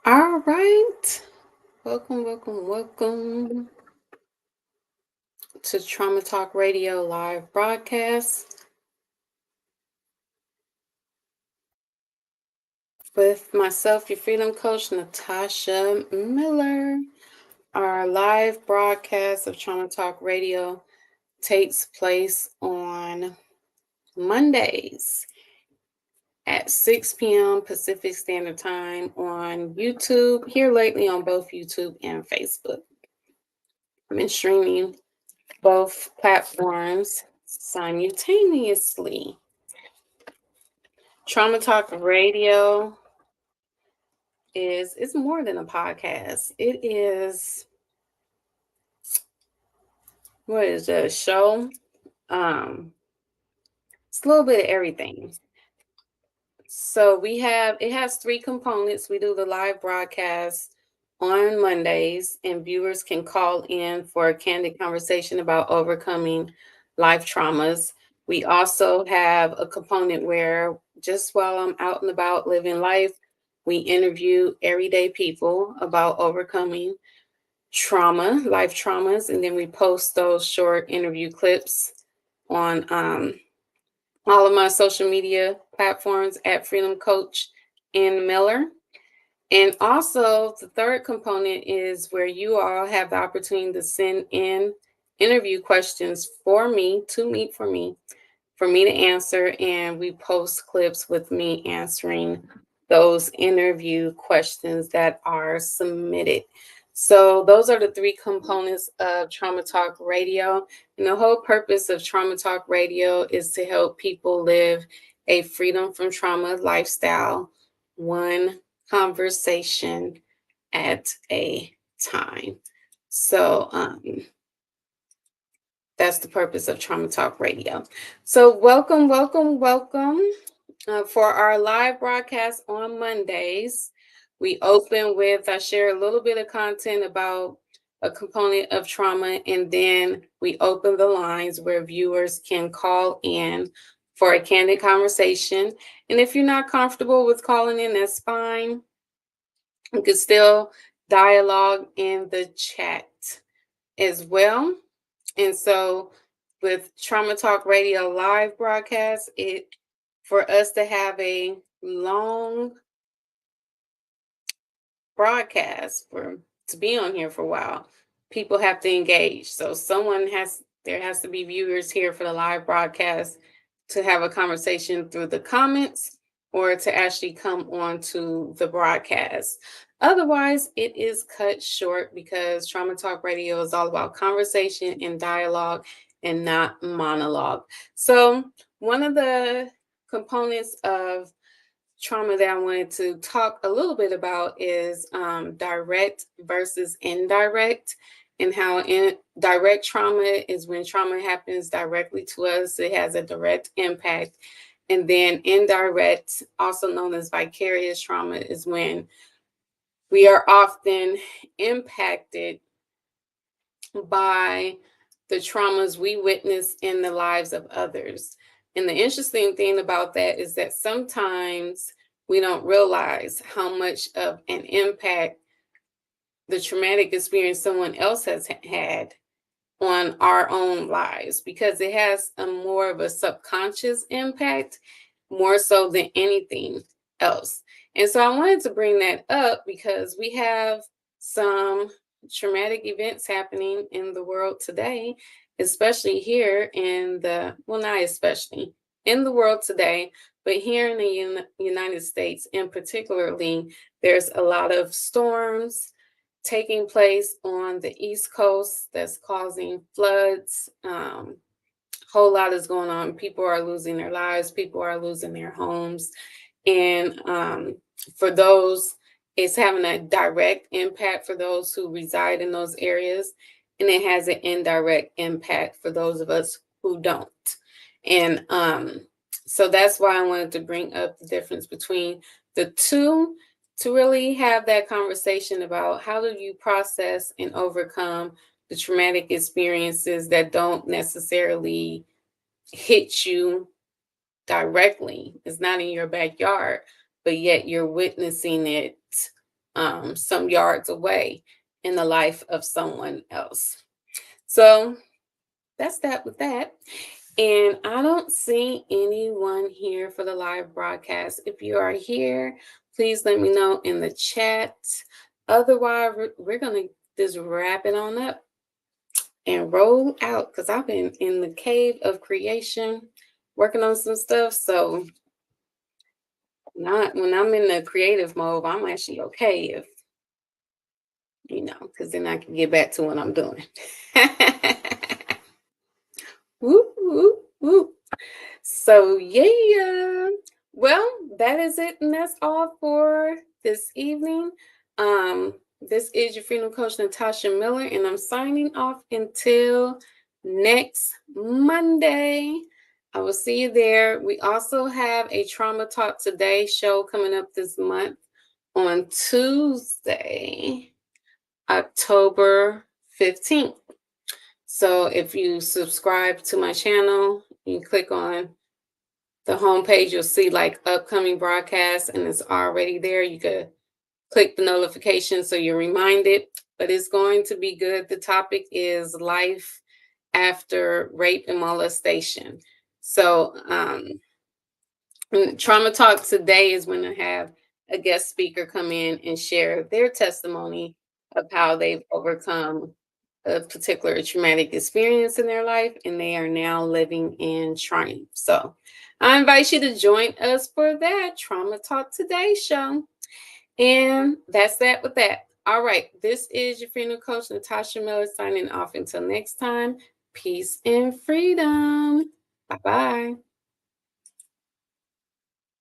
All right. Welcome to Trauma Talk Radio live broadcast with myself, your freedom coach, Natasha Miller. Our live broadcast of Trauma Talk Radio takes place on Mondays at 6 p.m. Pacific Standard Time on YouTube, here lately on both YouTube and Facebook. I've been streaming both platforms simultaneously. Trauma Talk Radio is it's more than a podcast. It is what is a show? Um, it's a little bit of everything. So it has three components. We do the live broadcast on Mondays, and viewers can call in for a candid conversation about overcoming life traumas. We also have a component where just while I'm out and about living life, we interview everyday people about overcoming life traumas, and then we post those short interview clips on all of my social media platforms at Freedom Coach and Miller. And also, the third component is where you all have the opportunity to send in interview questions for me to answer. And we post clips with me answering those interview questions that are submitted. So, those are the three components of Trauma Talk Radio. And the whole purpose of Trauma Talk Radio is to help people live a freedom from trauma lifestyle, one conversation at a time. So, that's the purpose of Trauma Talk Radio. So, welcome. For our live broadcast on Mondays, I share a little bit of content about a component of trauma, and then we open the lines where viewers can call in for a candid conversation. And if you're not comfortable with calling in, that's fine. You can still dialogue in the chat as well. And so with Trauma Talk Radio live broadcast, it for us to have a long broadcast for to be on here for a while, people have to engage. So there has to be viewers here for the live broadcast to have a conversation through the comments or to actually come on to the broadcast. Otherwise, it is cut short because Trauma Talk Radio is all about conversation and dialogue and not monologue. So, one of the components of trauma that I wanted to talk a little bit about is direct versus indirect, and how direct trauma is when trauma happens directly to us, it has a direct impact. And then indirect, also known as vicarious trauma, is when we are often impacted by the traumas we witness in the lives of others. And the interesting thing about that is that sometimes we don't realize how much of an impact the traumatic experience someone else has had on our own lives, because it has a more of a subconscious impact, more so than anything else. And so I wanted to bring that up because we have some traumatic events happening in the world today, especially here not especially in the world today, but here in the United States in particularly, there's a lot of storms taking place on the East Coast that's causing floods. Whole lot is going on. People are losing their lives. People are losing their homes. And for those, it's having a direct impact for those who reside in those areas. And it has an indirect impact for those of us who don't. And so that's why I wanted to bring up the difference between the two, to really have that conversation about how do you process and overcome the traumatic experiences that don't necessarily hit you directly. It's not in your backyard, but yet you're witnessing it some yards away in the life of someone else. So that's that with that. And I don't see anyone here for the live broadcast. If you are here, please let me know in the chat. Otherwise, we're going to just wrap it on up and roll out because I've been in the cave of creation working on some stuff. So not when I'm in the creative mode, I'm actually okay if because then I can get back to what I'm doing. Woo, woo, woo. So yeah. Well, that is it, and that's all for this evening. This is your freedom coach, Nataushia Miller, and I'm signing off until next Monday. I will see you there. We also have a Trauma Talk Today show coming up this month on Tuesday, October 15th. So if you subscribe to my channel, you click on the homepage, you'll see like upcoming broadcasts, and it's already there. You could click the notification so you're reminded, but it's going to be good. The topic is life after rape and molestation. So Trauma Talk Today is when I have a guest speaker come in and share their testimony of how they've overcome a particular traumatic experience in their life and they are now living in triumph. So I invite you to join us for that Trauma Talk Today show. And that's that with that. All right. This is your freedom coach, Nataushia Miller, signing off until next time. Peace and freedom. Bye bye.